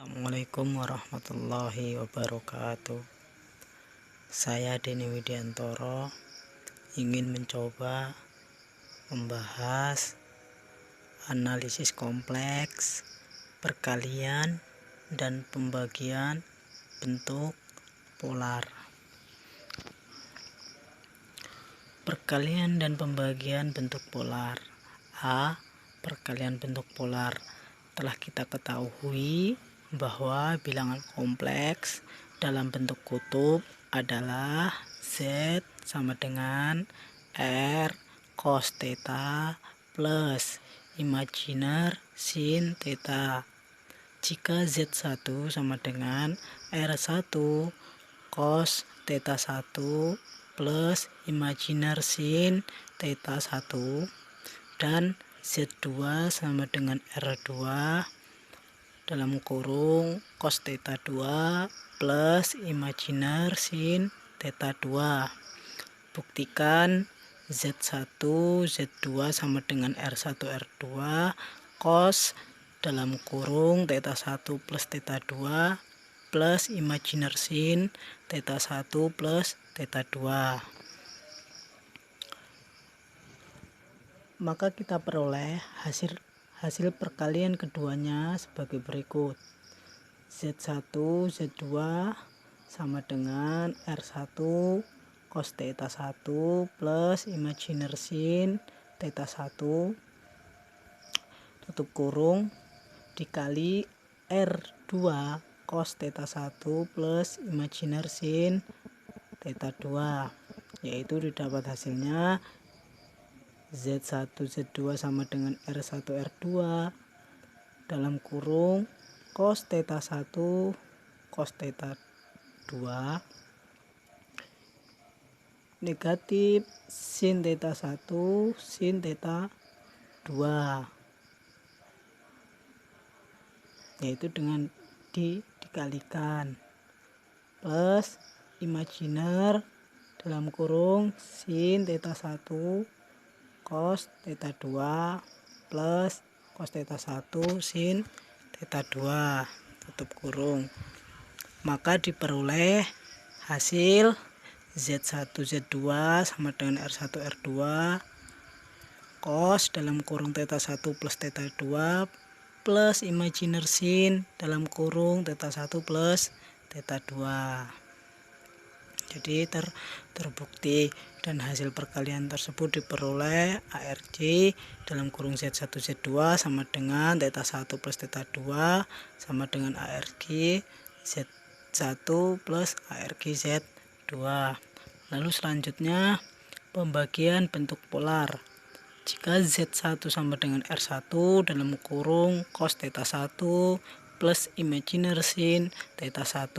Assalamualaikum warahmatullahi wabarakatuh. Saya Denny Widiantoro ingin mencoba membahas analisis kompleks, perkalian, dan pembagian bentuk polar. Perkalian dan pembagian bentuk polar. A. Perkalian bentuk polar. Telah kita ketahui bahwa bilangan kompleks dalam bentuk kutub adalah Z sama dengan R cos theta plus imajiner sin theta. Jika Z1 sama dengan R1 cos theta 1 plus imajiner sin theta 1 dan Z2 sama dengan R2 dalam kurung cos theta 2 plus imajiner sin theta 2. Buktikan Z1, Z2 sama dengan R1, R2 cos dalam kurung theta 1 plus theta 2 plus imajiner sin theta 1 plus theta 2. Maka kita peroleh hasil perkalian keduanya sebagai berikut. Z1, Z2 sama dengan R1 cos theta 1 plus imajiner sin theta 1 tutup kurung dikali R2 cos theta 1 plus imajiner sin theta 2, yaitu didapat hasilnya Z1 Z2 sama dengan R1 R2 dalam kurung cos theta 1 cos theta 2 negatif sin theta 1 sin theta 2, yaitu dengan dikalikan plus imajiner dalam kurung sin theta 1 cos theta 2 plus cos theta 1 sin theta 2 tutup kurung. Maka diperoleh hasil Z1 Z2 sama dengan R1 R2 cos dalam kurung theta 1 plus theta 2 plus imajiner sin dalam kurung theta 1 plus theta 2. Jadi terbukti dan hasil perkalian tersebut diperoleh ARG dalam kurung Z1 Z2 sama dengan theta 1 plus theta 2 sama dengan ARG Z1 plus ARG Z2. Lalu selanjutnya pembagian bentuk polar. Jika Z1 sama dengan R1 dalam kurung cos theta 1 plus imajiner sin theta 1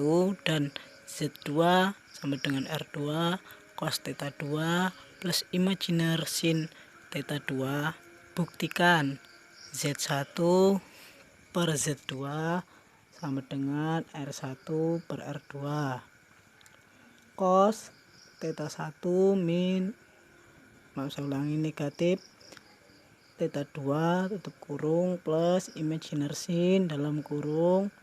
dan Z2 sama dengan R2 cos theta 2 plus imajiner sin theta 2, buktikan Z1 per Z2 sama dengan R1 per R2 cos theta 1 negatif theta 2 tutup kurung plus imajiner sin dalam kurung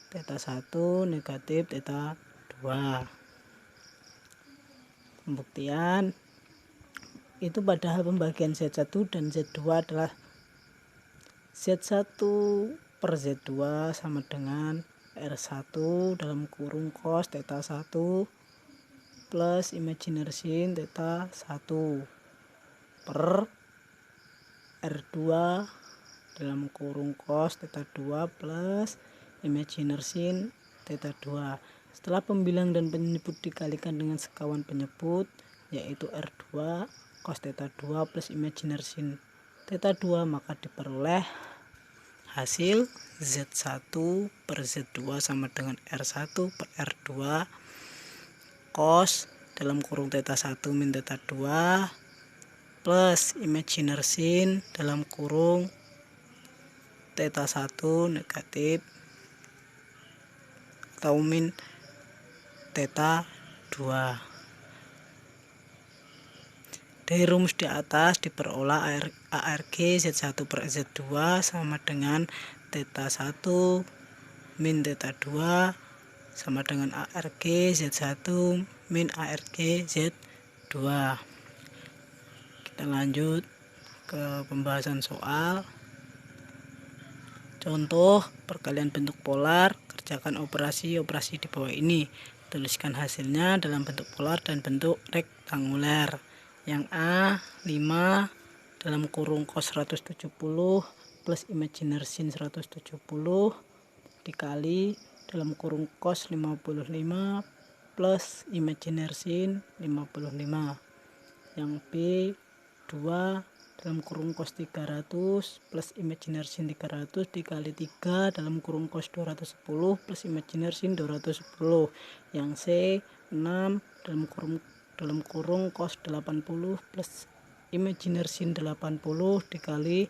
theta 1 negatif theta 2. Pembuktian itu padahal pembagian Z1 dan Z2 adalah Z1 per Z2 sama dengan R1 dalam kurung cos theta 1 plus imajiner sin theta 1 per R2 dalam kurung cos theta 2 plus imajiner sin theta 2. Setelah pembilang dan penyebut dikalikan dengan sekawan penyebut, yaitu R2 cos theta 2 plus imajiner sin theta 2, maka diperoleh hasil Z1 per Z2 sama dengan R1 per R2 cos dalam kurung theta 1 min theta 2 plus imajiner sin dalam kurung theta 1 negatif atau min theta 2. Dari rumus di atas diperoleh ARG Z1 per Z2 sama dengan theta 1 min theta 2 sama dengan ARG Z1 min ARG Z2. Kita lanjut ke pembahasan soal. Contoh perkalian bentuk polar, kerjakan operasi-operasi di bawah ini. Tuliskan hasilnya dalam bentuk polar dan bentuk rektanguler. Yang A 5 dalam kurung cos 170 plus imaginary sin 170 dikali dalam kurung cos 55 plus imaginary sin 55. Yang B 2 dalam kurung cos 300 plus imaginary sin 300 dikali 3 dalam kurung cos 210 plus imaginary sin 210. Yang C 6 dalam kurung cos 80 plus imaginary sin 80 dikali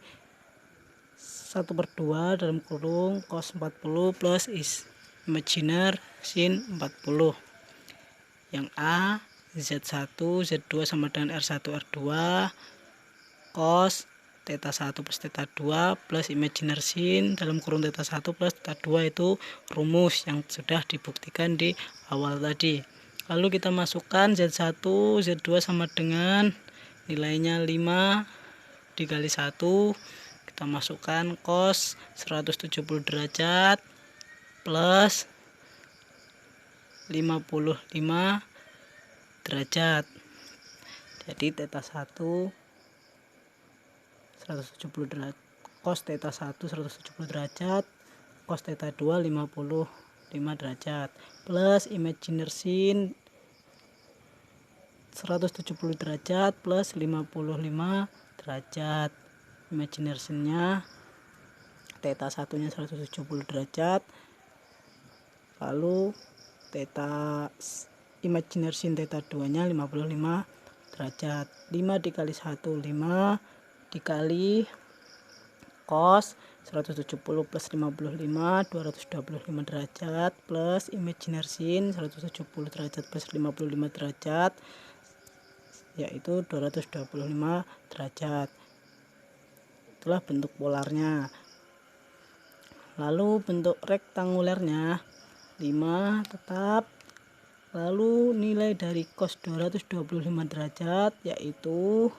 1/2 dalam kurung cos 40 plus imaginary sin 40. Yang A Z1 Z2 sama dengan R1 R2 cos theta 1 plus theta 2 plus imaginary sin dalam kurung theta 1 plus theta 2 itu rumus yang sudah dibuktikan di awal tadi. Lalu kita masukkan Z1 Z2 sama dengan nilainya 5 dikali 1, kita masukkan cos 170 derajat plus 55 derajat. Jadi theta 1 170 derajat, cos theta 1 170 derajat, cos theta 2 55 derajat, plus imaginary sin 170 derajat plus 55 derajat. Imaginary sin-nya theta 1-nya 170 derajat. Lalu theta imaginary sin theta 2-nya 55 derajat. 5 dikali 1 5 dikali cos 170 plus 55 225 derajat plus imaginary sin 170 derajat plus 55 derajat yaitu 225 derajat. Itulah bentuk polarnya. Lalu bentuk rektangulernya 5 tetap. Lalu nilai dari cos 225 derajat yaitu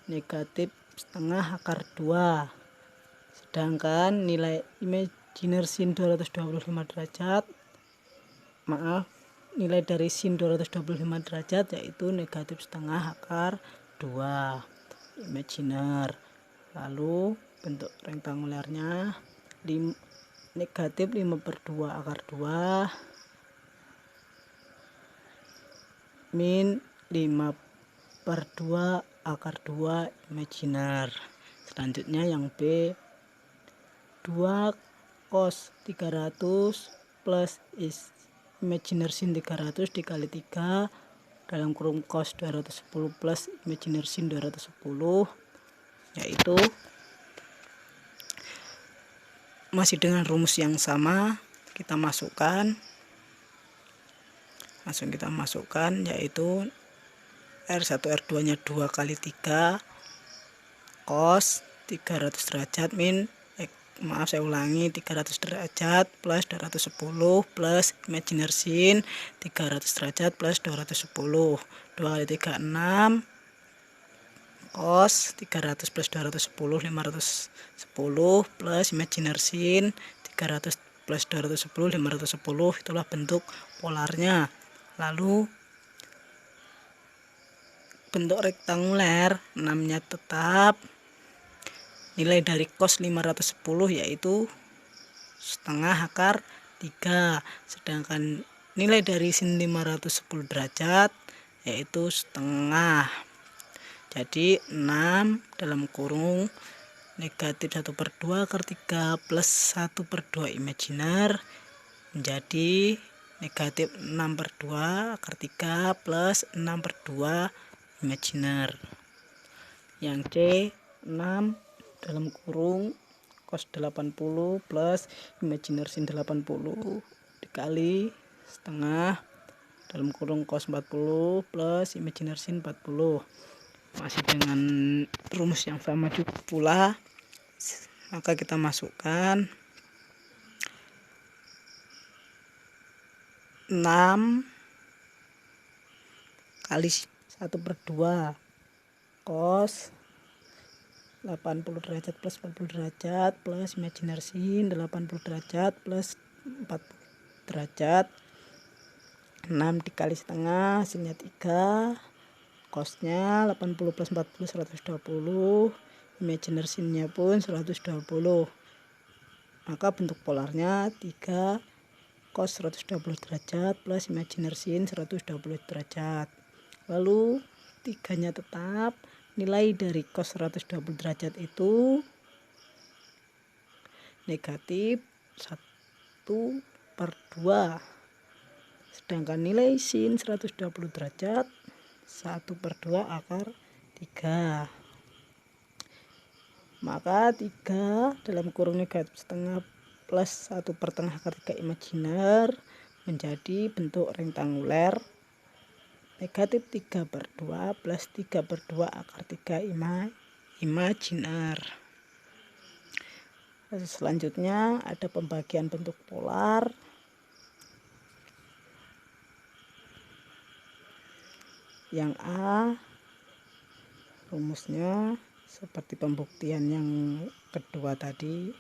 negatif setengah akar 2. Sedangkan nilai imaginary sin 225 derajat, nilai dari sin 225 derajat yaitu negatif setengah akar 2 imaginary. Lalu bentuk rektangulernya negatif 5/2 akar 2 min 5/2 akar 2 imaginary. Selanjutnya yang B 2 cos 300 plus imaginary sin 300 dikali 3 dalam kurung cos 210 plus imaginary sin 210 yaitu masih dengan rumus yang sama. Kita masukkan, langsung kita masukkan yaitu R1 R2 nya 2 kali 3 cos 300 derajat min saya ulangi 300 derajat plus 210 plus imaginary sin 300 derajat plus 210. 2 kali 3 6 cos 300 plus 210 510 plus imaginary sin 300 plus 210 510. Itulah bentuk polarnya. Lalu bentuk rektanguler 6-nya tetap. Nilai dari cos 510 yaitu setengah akar 3. Sedangkan nilai dari sin 510 derajat yaitu setengah. Jadi 6 dalam kurung negatif 1/2 akar 3 plus 1/2 imaginary menjadi negatif 6/2 akar 3 plus 6/2 imaginary. Yang C 6 dalam kurung cos 80 plus imaginary sin 80 dikali setengah dalam kurung cos 40 plus imaginary sin 40. Masih dengan rumus yang sama juga pula, maka kita masukkan 6 kali 1/2 cos 80 derajat plus 40 derajat plus imaginary sin 80 derajat plus 40 derajat. 6 dikali setengah hasilnya 3, cosnya 80 plus 40 120, imaginary sinnya pun 120. Maka bentuk polarnya 3 cos 120 derajat plus imaginary sin 120 derajat. Lalu 3-nya tetap, nilai dari cos 120 derajat itu negatif 1/2. Sedangkan nilai sin 120 derajat 1/2 akar 3. Maka 3 dalam kurung negatif setengah plus 1/2 akar 3 imajiner menjadi bentuk rektanguler negatif 3/2 plus 3/2 akar 3 imajiner. Selanjutnya ada pembagian bentuk polar. Yang A rumusnya seperti pembuktian yang kedua tadi,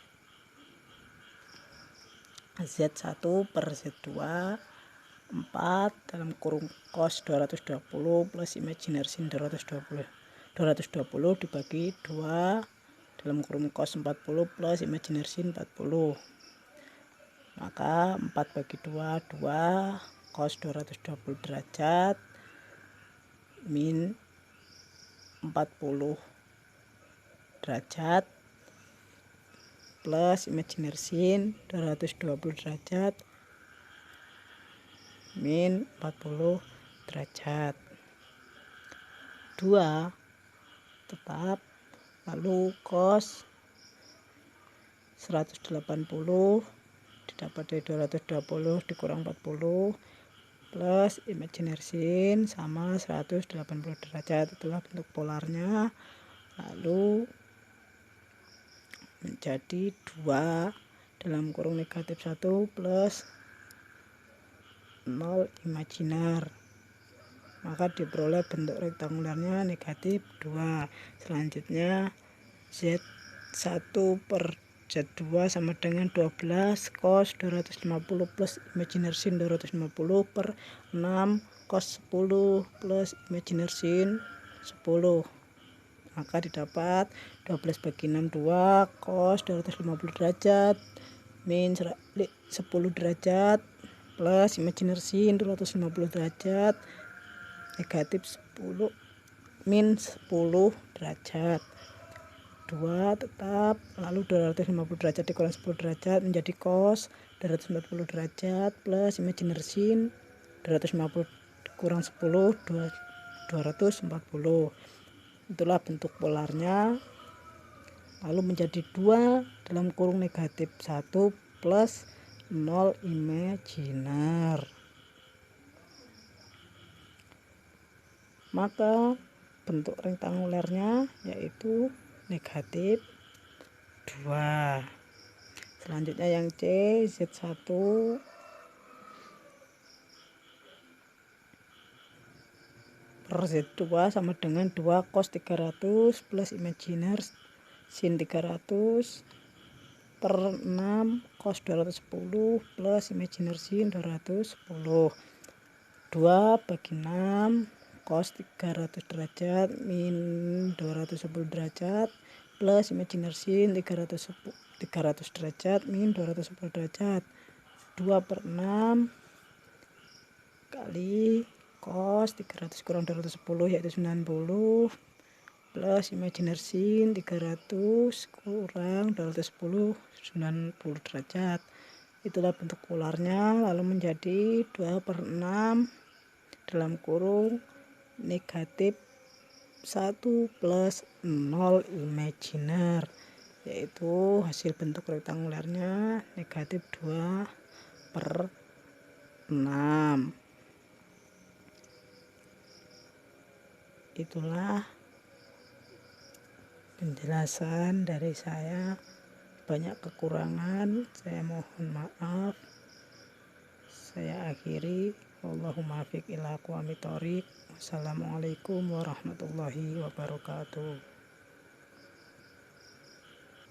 Z1 per Z2 4 dalam kurung cos 220 plus imaginary sin 220 dibagi 2 dalam kurung cos 40 plus imaginary sin 40. Maka 4 bagi 2 2 cos 220 derajat min 40 derajat plus imaginary sin 220 derajat min 40 derajat. 2 tetap, lalu cos 180 didapat dari 220 dikurang 40 plus imaginary sin sama 180 derajat. Itulah bentuk polarnya. Lalu menjadi 2 dalam kurung negatif 1 plus 0 imajiner. Maka diperoleh bentuk rektangulernya negatif 2. Selanjutnya Z1 per Z2 sama dengan 12 cos 250 plus imaginary sin 250 per 6 cos 10 plus imaginary sin 10. Maka didapat 12 bagi 6 2 cos 250 derajat min 10 derajat plus imaginary sin 250 derajat negatif 10 min 10 derajat. 2 tetap, lalu 250 derajat dikurang 10 derajat menjadi cos 240 derajat plus imaginary sin 250 dikurang 10 240. Itulah bentuk polarnya. Lalu menjadi 2 dalam kurung negatif 1 plus 0 imajiner. Maka bentuk rektangulernya yaitu negatif 2. Selanjutnya yang C, Z1 per Z2 sama dengan 2 cos 300 plus imaginary sin 300 per 6 cos 210 plus imaginary sin 210. 2 bagi 6 cos 300 derajat min 210 derajat plus imaginary sin 300 derajat min 210 derajat. 2 per 6 kali cos 300 kurang 210 yaitu 90 plus imaginary sin 300 kurang 210 90 derajat. Itulah bentuk polarnya. Lalu menjadi 2 per 6 dalam kurung negatif 1 plus 0 imajiner, yaitu hasil bentuk rektangulernya negatif 2 per 6. Itulah penjelasan dari saya. Banyak kekurangan, saya mohon maaf. saya akhiri. Allahumma fiq ila aqwamit thoriq. Wassalamualaikum warahmatullahi wabarakatuh.